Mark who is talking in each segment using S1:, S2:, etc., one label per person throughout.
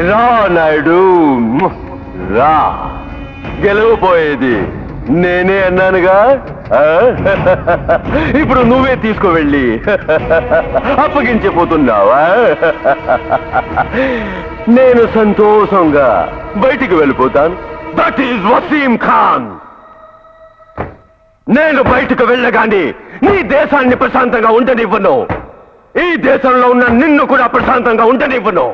S1: రా నాయుడు, రా. గెలవబోయేది నేనే అన్నానుగా. ఇప్పుడు నువ్వే తీసుకువెళ్ళి అప్పగించిపోతున్నావా? నేను సంతోషంగా బయటికి వెళ్ళిపోతాను. That is Waseem Khan. నేను బయటకు వెళ్ళగాని నీ దేశాన్ని ప్రశాంతంగా ఉండనివ్వను. ఈ దేశంలో ఉన్న నిన్ను కూడా ప్రశాంతంగా ఉండనివ్వను.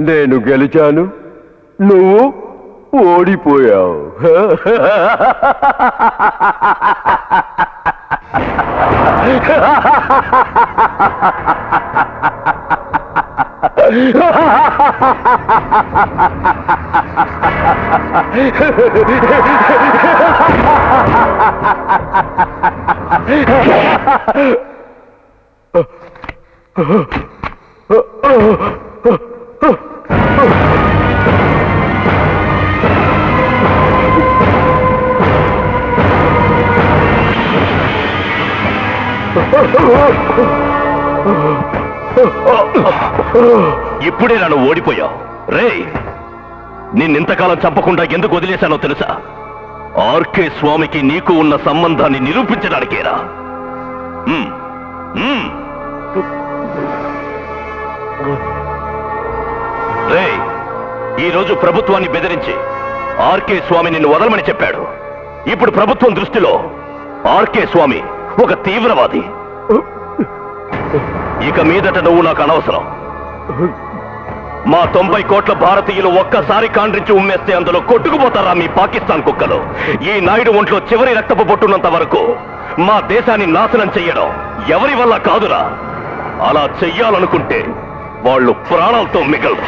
S1: నేను గెలిచాను, నువ్వు ఓడిపోయావు.
S2: ఇప్పుడే నన్ను ఓడిపోయావు. రే, నిన్నింతకాలం చంపకుండా ఎందుకు వదిలేశానో తెలుసా? ఆర్కే స్వామికి నీకు ఉన్న సంబంధాన్ని నిరూపించడానికేరా. రే, ఈరోజు ప్రభుత్వాన్ని బెదిరించి ఆర్కే స్వామి నిన్ను వదలమని చెప్పాడు. ఇప్పుడు ప్రభుత్వం దృష్టిలో ఆర్కే స్వామి ఒక తీవ్రవాది. ఇక మీదట నువ్వు నాకు అనవసరం. మా 90 కోట్ల భారతీయులు ఒక్కసారి కాండ్రించి ఉమ్మేస్తే అందులో కొట్టుకుపోతారా మీ పాకిస్తాన్ కుక్కలు? ఈ నాయుడు ఒంట్లో చివరి రక్తపు పొట్టున్నంత వరకు మా దేశాన్ని నాశనం చెయ్యడం ఎవరి వల్ల కాదురా. అలా చెయ్యాలనుకుంటే వాళ్ళు ప్రాణాలతో మిగలరు.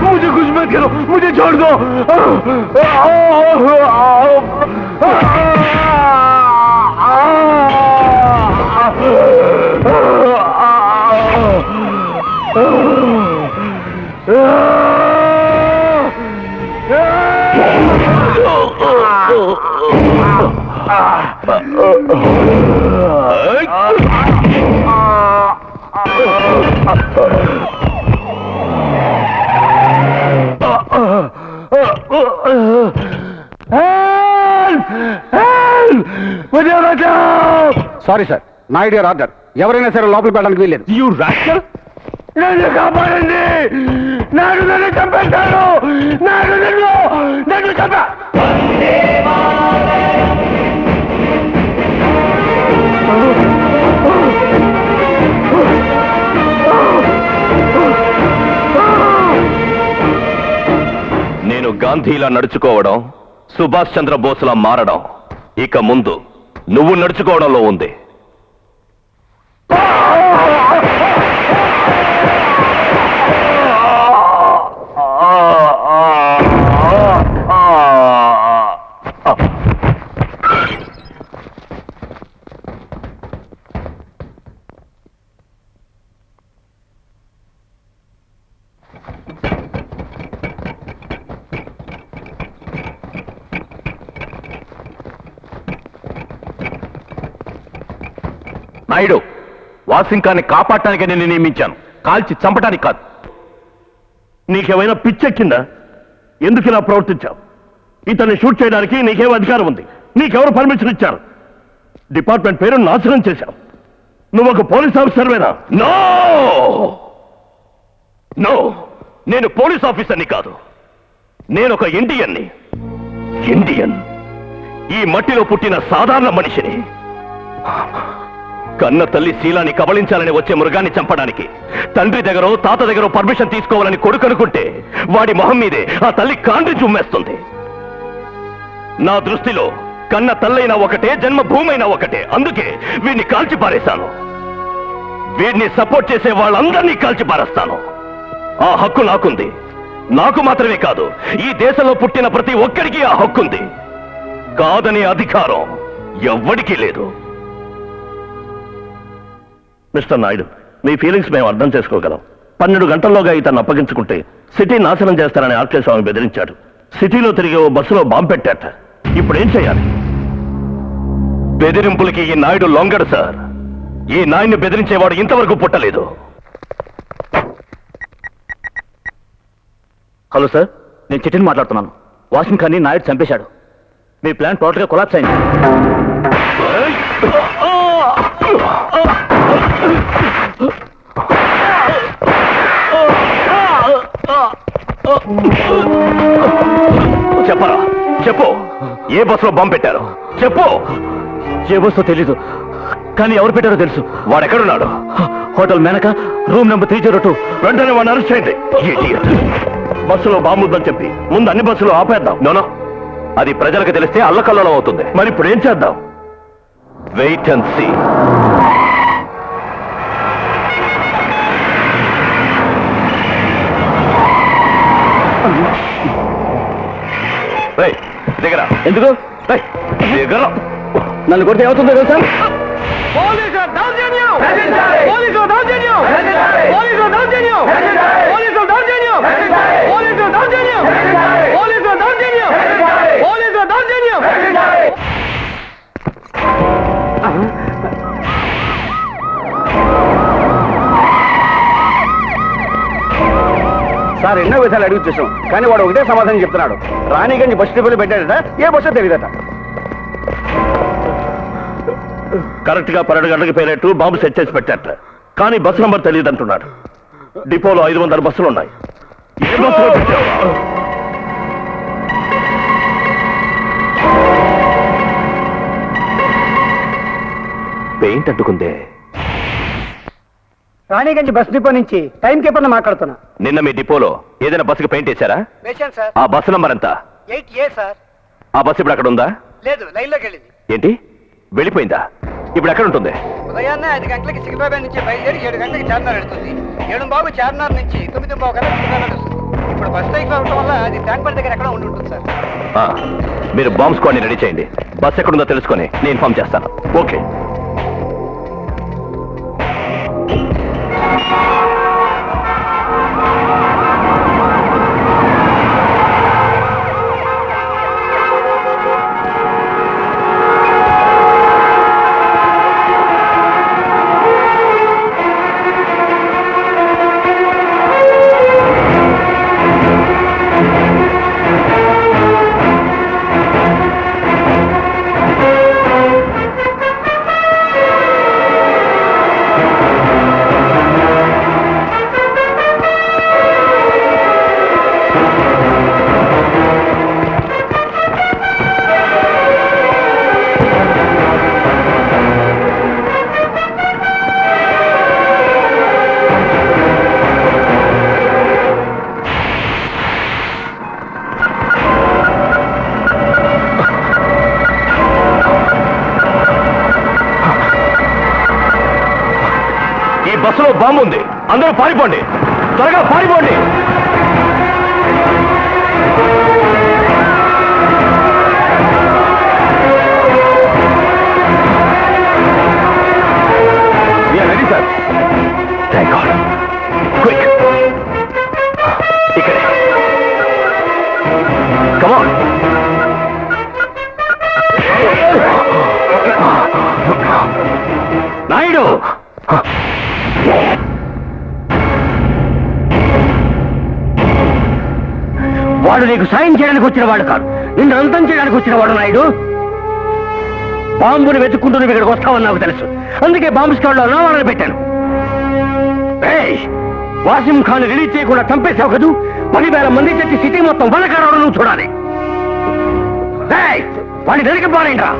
S1: मुझे कुछ मत करो, मुझे छोड़ दो।
S3: సారీ సార్, నాయుడు గారు ఆర్డర్. ఎవరైనా సరే లోపలికి వెళ్ళడానికి వీల్లేదు.
S1: యూ రాస్కల్, నన్ను కాపాడండి. నాడు నన్ను చంపేశాడు. నాడు నన్ను చంపా.
S2: నేను గాంధీలా నడుచుకోవడం, సుభాష్ చంద్రబోస్లా మారడం ఇక ముందు నువ్వు నడుచుకోవడంలో ఉంది. నాయుడు, వాసింకాన్ని కాపాడటానికి నేను నియమించాను, కాల్చి చంపడానికి కాదు.
S1: నీకేమైనా పిచ్చెక్కిందా? ఎందుకు ఇలా ప్రవర్తించావు? ఇతన్ని షూట్ చేయడానికి నీకేం అధికారం ఉంది? నీకెవరు పర్మిషన్ ఇచ్చారు? డిపార్ట్మెంట్ పేరు నాశనం చేశావు. నువ్వు ఒక పోలీస్ ఆఫీసర్వేనా?
S2: నో నో, నేను పోలీస్ ఆఫీసర్ని కాదు, నేను ఒక ఇండియన్ని. ఇండియన్, ఈ మట్టిలో పుట్టిన సాధారణ మనిషిని. కన్న తల్లి శీలాన్ని కబళించాలని వచ్చే మృగాన్ని చంపడానికి తండ్రి దగ్గర తాత దగ్గర పర్మిషన్ తీసుకోవాలని కొడుకు అనుకుంటే వాడి మొహం మీదే ఆ తల్లి కాండ్రి చుమ్మేస్తుంది. నా దృష్టిలో కన్న తల్లైనా ఒకటే, జన్మభూమైనా ఒకటే. అందుకే వీడిని కాల్చి పారేశాను. వీడిని సపోర్ట్ చేసే వాళ్ళందరినీ కాల్చి పారేస్తాను. ఆ హక్కు నాకుంది. నాకు మాత్రమే కాదు, ఈ దేశంలో పుట్టిన ప్రతి ఒక్కడికి ఆ హక్కుంది. కాదనే అధికారం ఎవ్వడికి లేదు.
S1: మిస్టర్ నాయుడు, మీ ఫీలింగ్స్ మేము అర్థం చేసుకోగలం. 12 గంటల్లోగా ఇతను అప్పగించుకుంటే సిటీ నాశనం చేస్తారని ఆర్కే స్వామి బెదిరించాడు. సిటీలో తిరిగి ఓ బస్సులో బాంబు పెట్టాట. ఇప్పుడేం చేయాలి?
S2: బెదిరింపులకి ఈ నాయుడు లొంగడు సార్. ఈ నాయుడిని బెదిరించేవాడు ఇంతవరకు పుట్టలేదు.
S3: హలో సార్, నేను చిట్టిని మాట్లాడుతున్నాను. వాషింగ్ ఖాన్ని నాయుడు చంపేశాడు. మీ ప్లాన్ టోటల్గా కొలాప్స్ అయింది.
S2: చెప్పరా, చెప్పు. ఏ బస్సులో బాంబు పెట్టారు? చెప్పు.
S3: ఏ బస్సో తెలీదు, కానీ ఎవరు పెట్టారో తెలుసు.
S2: వాడెక్కడున్నాడు?
S3: Hotel Menaka, room number 302.
S1: వెంటనే వాడిని అరెస్ట్ చేయండి.
S2: Idiot.
S1: బస్సులో బాంబు ఉందని చెప్పి ముందు అన్ని బస్సులు ఆపేద్దాం.
S2: నోనో, అది ప్రజలకు తెలిస్తే అల్లకల్లోలం అవుతుంది.
S1: మరి ఇప్పుడు ఏం చేద్దాం?
S2: Wait and see. దిగరా.
S3: ఎందుకు?
S2: దిగరా.
S3: నన్ను కొడితే ఏమవుతుందో తెలుసా? సార్, ఎన్నో విధాలు అడిగి చూసాం, కానీ వాడు ఒకటే సమాధానం చెప్తున్నాడు. రాణిగంజ్ బస్ డిపోలో పెట్టాడట, ఏ బస్సో తెలియదట.
S1: కరెక్ట్ గా 12 గంటలకు పేరేట్టు బాంబు సెట్ చేసి పెట్టాట. కానీ బస్సు నంబర్ తెలియదు అంటున్నాడు. డిపోలో 500 బస్సులు ఉన్నాయి. ఏ బస్సులో పెట్టావు?
S2: పెయింట్ అంటుకుందే.
S3: రాణిగంజ్ బస్ డిపో నుంచి టైం కీపర్ మాట్లాడుతున్నా.
S2: నిన్న మీ డిపోలో ఏదైనా బస్సుకి పెయింట్ వేశారా?
S3: వేశాను సార్.
S2: ఆ బస్సు నంబర్ ఎంత?
S3: 8A sir.
S2: ఆ బస్సు ఇప్పుడు అక్కడ ఉందా?
S3: లేదు, లైన్లోకి వెళ్ళింది.
S2: ఏంటి, వెళ్ళిపోయిందా? ఇప్పుడు ఎక్కడ ఉంటుంది?
S4: ఉదయాన్నే 5 గంటలకి సికింద్రాబాద్ నుంచి బయలుదేరి 7 గంటలకి చార్మినార్ వెళ్తుంది. 7:15 చార్మినార్ నుంచి 9:15 కల్లా సికింద్రాబాద్ వస్తుంది. ఇప్పుడు బస్ స్ట్రైక్ రావడం వల్ల అది ట్యాంక్ బండ్ దగ్గర ఎక్కడ ఉండి ఉంటుంది సార్.
S2: మీరు బాంబ్ స్క్వాడ్ని రెడీ చేయండి. బస్ ఎక్కడుందో తెలుసుకొని నేను ఇన్ఫార్మ్ చేస్తాను.
S1: ఓకే.
S2: బస్సులో బాంబు ఉంది. అందరూ పారిపోండి, త్వరగా పారిపోండి. Ready sir. Thank God. Quick, ఇక్కడే. Come on. నాయుడు,
S3: వాడు నీకు సాయం చేయడానికి వచ్చిన వాడు కాదు, నిన్ను అంతం చేయడానికి వచ్చిన వాడు నాయుడు. బాంబుని వెతుక్కుంటూ నువ్వు ఇక్కడికి వస్తావని నాకు తెలుసు. అందుకే బాంబు స్క్వాడ్లో అనావరణ పెట్టాను. వాసిం ఖాన్ రిలీజ్ చేయకుండా చంపేశావు కదూ. 10,000 మంది చచ్చి సిటీ మొత్తం వనకారవడం నువ్వు చూడాలి. వాడిని వెనక పారేయండి రా.